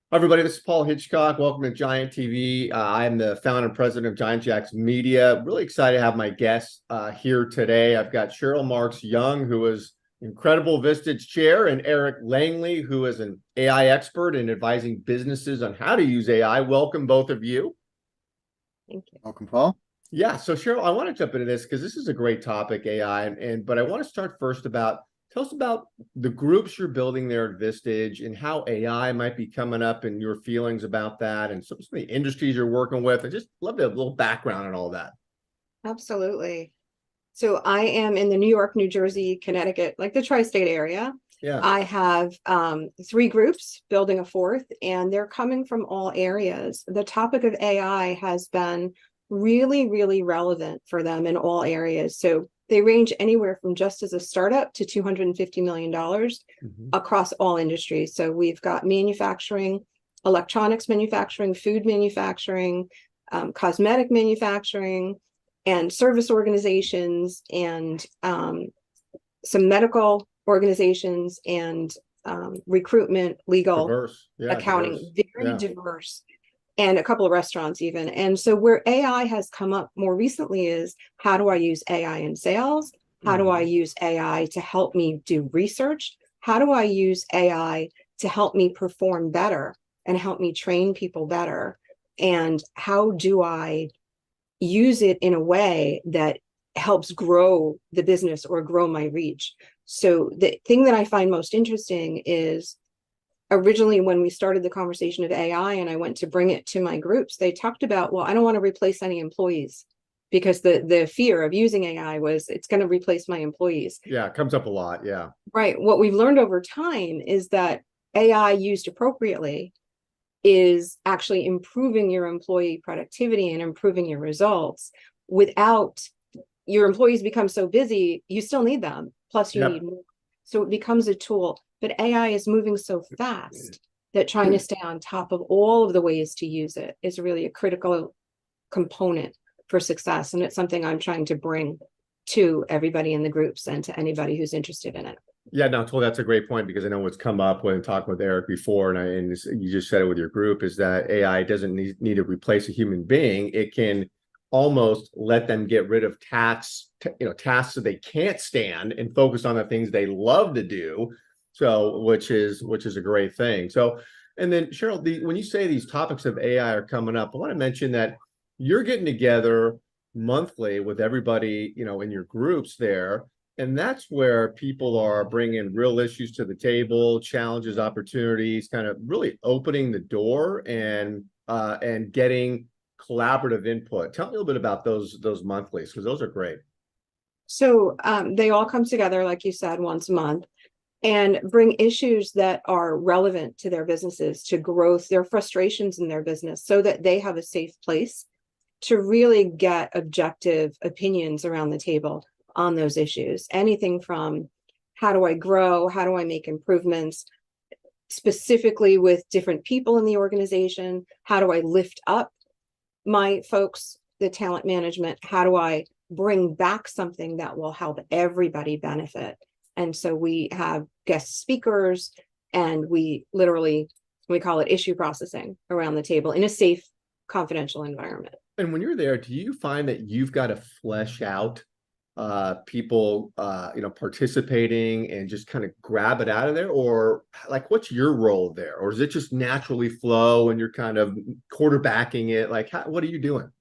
Hi, everybody, this is Paul Hitchcock. Welcome to Giant TV. I'm the founder and president of Giant Jaxx Media. Really excited to have my guests here today. I've got Cheryl Marks Young, who is incredible Vistage chair, and Eric Langley, who is an AI expert in advising businesses on how to use AI. Welcome, both of you. Thank you. Welcome, Paul. Yeah, so Cheryl, I want to jump into this because this is a great topic, AI, but I want to start first tell us about the groups you're building there at Vistage and how AI might be coming up and your feelings about that and some of the industries you're working with. I just love to have a little background on all that. Absolutely. So I am in the New York, New Jersey, Connecticut, like the tri-state area. Yeah. I have three groups building a fourth, and they're coming from all areas. The topic of AI has been really, really relevant for them in all areas. So they range anywhere from just as a startup to $250 million across all industries. So we've got manufacturing, electronics manufacturing, food manufacturing, cosmetic manufacturing, and service organizations, and some medical organizations, and recruitment, legal, Diverse. Yeah, accounting, diverse. very diverse, and a couple of restaurants even. And so where AI has come up more recently is, how do I use AI in sales? How do I use AI to help me do research? How do I use AI to help me perform better and help me train people better? And how do I use it in a way that helps grow the business or grow my reach? So the thing that I find most interesting is, originally when we started the conversation of AI and I went to bring it to my groups, they talked about, well, I don't want to replace any employees, because the fear of using AI was it's going to replace my employees. Yeah, it comes up a lot. Yeah. Right. What we've learned over time is that AI used appropriately is actually improving your employee productivity and improving your results. Without, your employees become so busy, you still need them. Plus you need more. So it becomes a tool. But AI is moving so fast that trying to stay on top of all of the ways to use it is really a critical component for success. And it's something I'm trying to bring to everybody in the groups and to anybody who's interested in it. Yeah, no, totally. That's a great point, because I know what's come up when talking with Eric before, and you just said it with your group, is that AI doesn't need to replace a human being. It can almost let them get rid of tasks that they can't stand and focus on the things they love to do. So, which is a great thing. So, and then Cheryl, when you say these topics of AI are coming up, I want to mention that you're getting together monthly with everybody, in your groups there. And that's where people are bringing real issues to the table, challenges, opportunities, kind of really opening the door and getting collaborative input. Tell me a little bit about those monthlies, because those are great. So they all come together, like you said, once a month, and bring issues that are relevant to their businesses, to growth, their frustrations in their business, so that they have a safe place to really get objective opinions around the table on those issues. Anything from, how do I grow? How do I make improvements? Specifically with different people in the organization, how do I lift up my folks, the talent management? How do I bring back something that will help everybody benefit? And so we have guest speakers, and we call it issue processing around the table in a safe, confidential environment. And when you're there, do you find that you've got to flesh out people participating and just kind of grab it out of there? Or like, what's your role there? Or does it just naturally flow and you're kind of quarterbacking it? Like, what are you doing?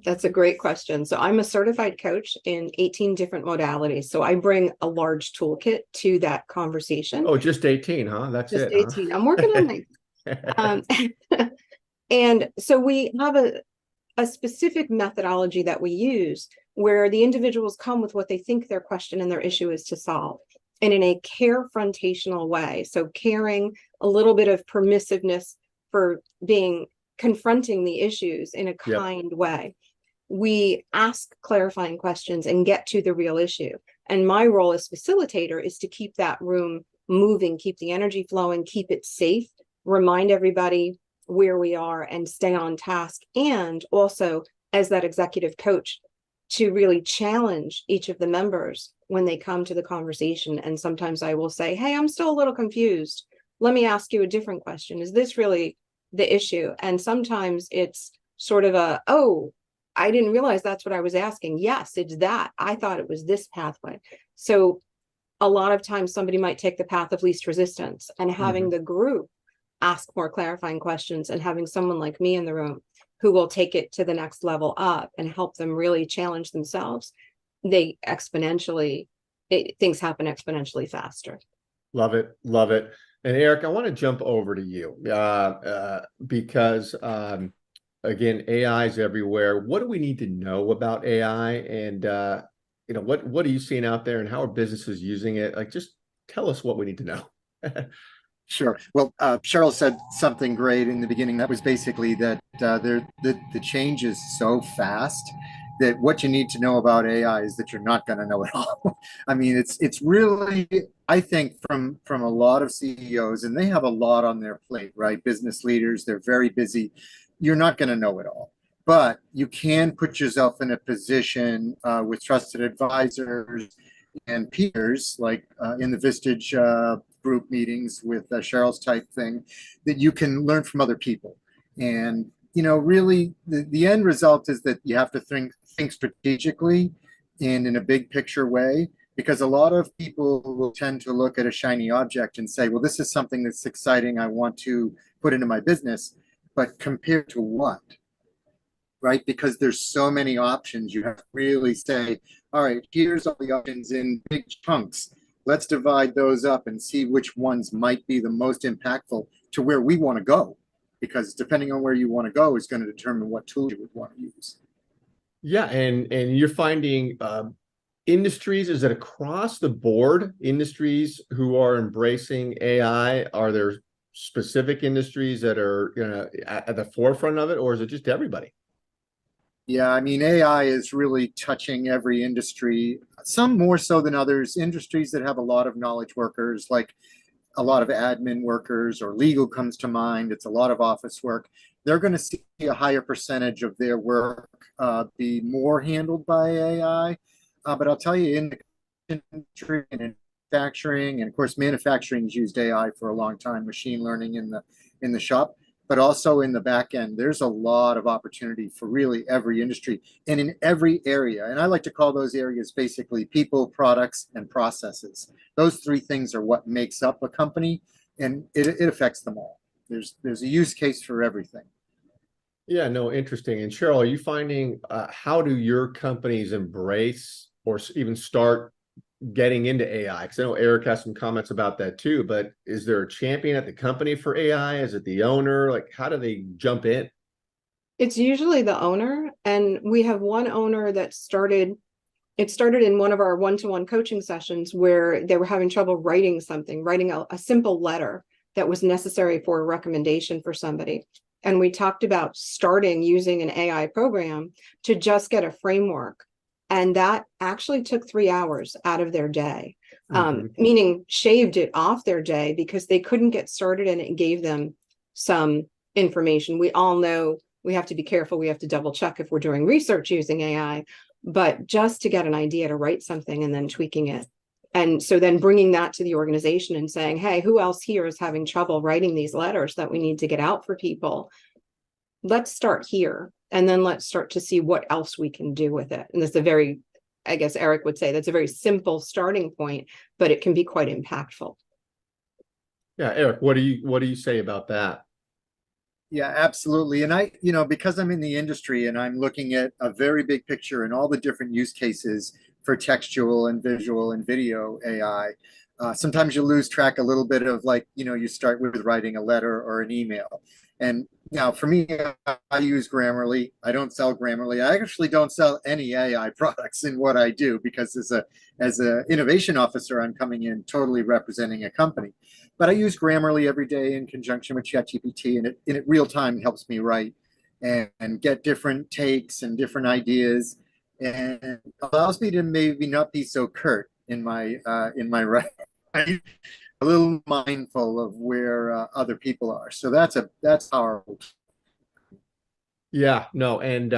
That's a great question. So I'm a certified coach in 18 different modalities. So I bring a large toolkit to that conversation. Oh, just 18, huh? That's just it, 18. huh? I'm working on my and so we have a specific methodology that we use, where the individuals come with what they think their question and their issue is to solve, and in a carefrontational way. So caring, a little bit of permissiveness for confronting the issues in a kind way. We ask clarifying questions and get to the real issue. And my role as facilitator is to keep that room moving, keep the energy flowing, keep it safe, remind everybody where we are, and stay on task. And also, as that executive coach, to really challenge each of the members when they come to the conversation. And sometimes I will say, hey, I'm still a little confused. let me ask you a different question. Is this really the issue? And sometimes it's sort of a, oh, I didn't realize that's what I was asking. Yes, it's that. I thought it was this pathway. So a lot of times somebody might take the path of least resistance, and having the group ask more clarifying questions and having someone like me in the room who will take it to the next level up and help them really challenge themselves, things happen exponentially faster. Love it. Love it. And Eric, I want to jump over to you because again, AI is everywhere. What do we need to know about AI? And what are you seeing out there, and how are businesses using it? Like, just tell us what we need to know. Sure. Well, Cheryl said something great in the beginning. That was basically that the change is so fast that what you need to know about AI is that you're not going to know it all. I mean, it's really, I think, from a lot of CEOs, and they have a lot on their plate, right? Business leaders, they're very busy. You're not going to know it all, but you can put yourself in a position with trusted advisors and peers, like in the Vistage group meetings with Cheryl's type thing, that you can learn from other people. And really, the end result is that you have to think strategically and in a big picture way, because a lot of people will tend to look at a shiny object and say, well, this is something that's exciting, I want to put into my business. But compared to what? Right? Because there's so many options, you have to really say, all right, here's all the options in big chunks. Let's divide those up and see which ones might be the most impactful to where we want to go. Because depending on where you want to go is going to determine what tools you would want to use. Yeah, and you're finding industries, is it across the board industries who are embracing AI? Are there specific industries that are at the forefront of it, or is it just everybody? Yeah, I mean, AI is really touching every industry, some more so than others. Industries that have a lot of knowledge workers, like a lot of admin workers, or legal comes to mind. It's a lot of office work. They're going to see a higher percentage of their work be more handled by AI. But I'll tell you, in the industry and in manufacturing, and of course, manufacturing has used AI for a long time, machine learning in the shop, but also in the back end. There's a lot of opportunity for really every industry and in every area. And I like to call those areas basically people, products, and processes. Those three things are what makes up a company, and it affects them all. There's a use case for everything. Yeah, no, interesting. And Cheryl, are you finding how do your companies embrace or even start getting into AI? Because I know Eric has some comments about that too, but is there a champion at the company for AI? Is it the owner? Like, how do they jump in? It's usually the owner, and we have one owner that started in one of our one-to-one coaching sessions where they were having trouble writing a simple letter that was necessary for a recommendation for somebody. And we talked about starting using an AI program to just get a framework. And that actually took 3 hours out of their day, meaning shaved it off their day because they couldn't get started, and it gave them some information. We all know we have to be careful. We have to double check if we're doing research using AI, but just to get an idea to write something and then tweaking it. And so then bringing that to the organization and saying, hey, who else here is having trouble writing these letters that we need to get out for people? Let's start here. And then let's start to see what else we can do with it. And that's I guess Eric would say that's a very simple starting point, but it can be quite impactful. Yeah, Eric, what do you say about that? Yeah, absolutely. And because I'm in the industry and I'm looking at a very big picture and all the different use cases for textual and visual and video AI, sometimes you lose track a little bit of, like, you start with writing a letter or an email. And now for me, I use Grammarly. I don't sell Grammarly. I actually don't sell any AI products in what I do, because as a innovation officer, I'm coming in totally representing a company. But I use Grammarly every day in conjunction with ChatGPT, and it real time helps me write and get different takes and different ideas, and allows me to maybe not be so curt in my writing. A little mindful of where other people are. So that's powerful. Yeah, no, and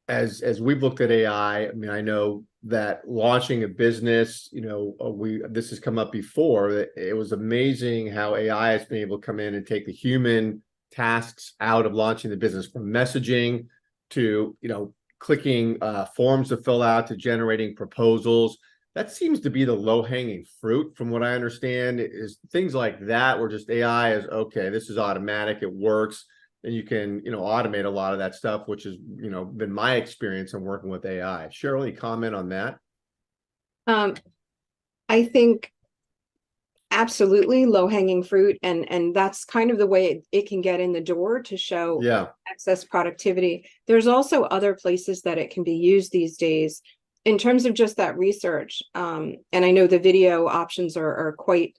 as we've looked at AI, I mean, I know that launching a business, this has come up before, that it was amazing how AI has been able to come in and take the human tasks out of launching the business, from messaging to, clicking forms to fill out, to generating proposals. That seems to be the low-hanging fruit, from what I understand, is things like that, where just AI is, okay, this is automatic, it works, and you can, automate a lot of that stuff, which has, been my experience in working with AI. Cheryl, any comment on that? I think absolutely low-hanging fruit, and that's kind of the way it can get in the door to show excess productivity. There's also other places that it can be used these days in terms of just that research. And I know the video options are quite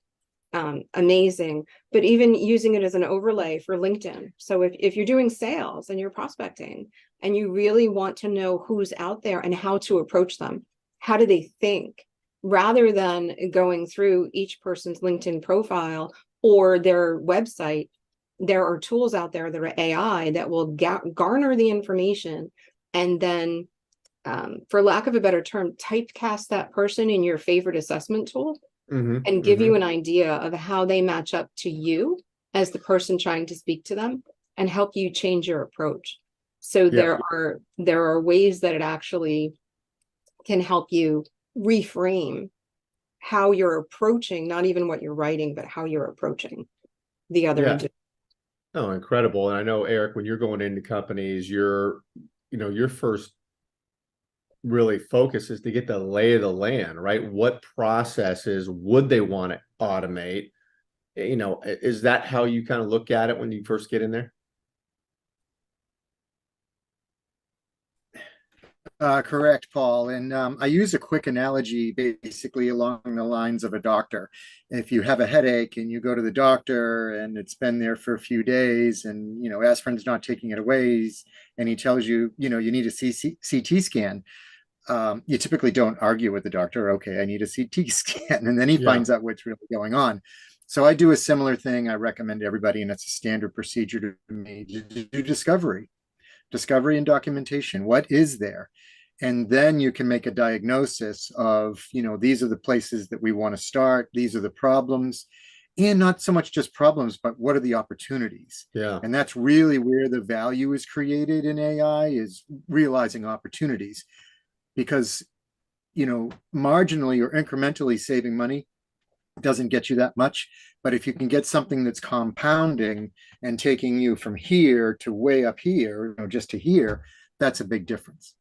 amazing, but even using it as an overlay for LinkedIn. So if you're doing sales and you're prospecting and you really want to know who's out there and how to approach them, how do they think, rather than going through each person's LinkedIn profile or their website, there are tools out there that are AI that will garner the information and then, for lack of a better term, typecast that person in your favorite assessment tool and give you an idea of how they match up to you as the person trying to speak to them, and help you change your approach. So there are ways that it actually can help you reframe how you're approaching, not even what you're writing, but how you're approaching the other individual. Oh, incredible. And I know, Eric, when you're going into companies, your first really focus is to get the lay of the land, right? What processes would they want to automate? Is that how you kind of look at it when you first get in there? Correct, Paul. And I use a quick analogy basically along the lines of a doctor. If you have a headache and you go to the doctor and it's been there for a few days, and aspirin's not taking it away, and he tells you, you need a CT scan, you typically don't argue with the doctor. Okay, I need a CT scan. And then he finds out what's really going on. So I do a similar thing. I recommend everybody, and it's a standard procedure to me, to do discovery and documentation. What is there? And then you can make a diagnosis of, these are the places that we want to start. These are the problems, and not so much just problems, but what are the opportunities? Yeah. And that's really where the value is created in AI, is realizing opportunities, because, marginally or incrementally saving money doesn't get you that much. But if you can get something that's compounding and taking you from here to way up here, just to here, that's a big difference.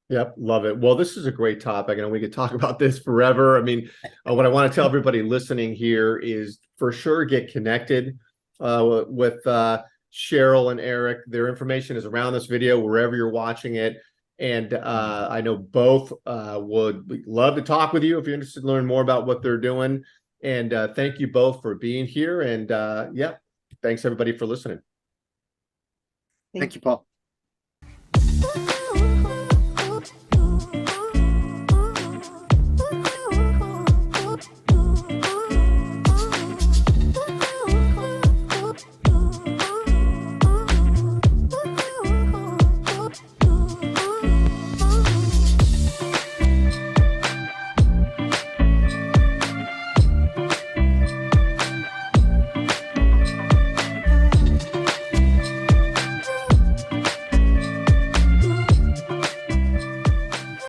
Yep, love it. Well, this is a great topic, and we could talk about this forever. I mean, what I want to tell everybody listening here is, for sure, get connected with Cheryl and Eric. Their information is around this video, wherever you're watching it. And I know both would love to talk with you if you're interested to learn more about what they're doing. And thank you both for being here. And thanks everybody for listening. Thank you, Paul.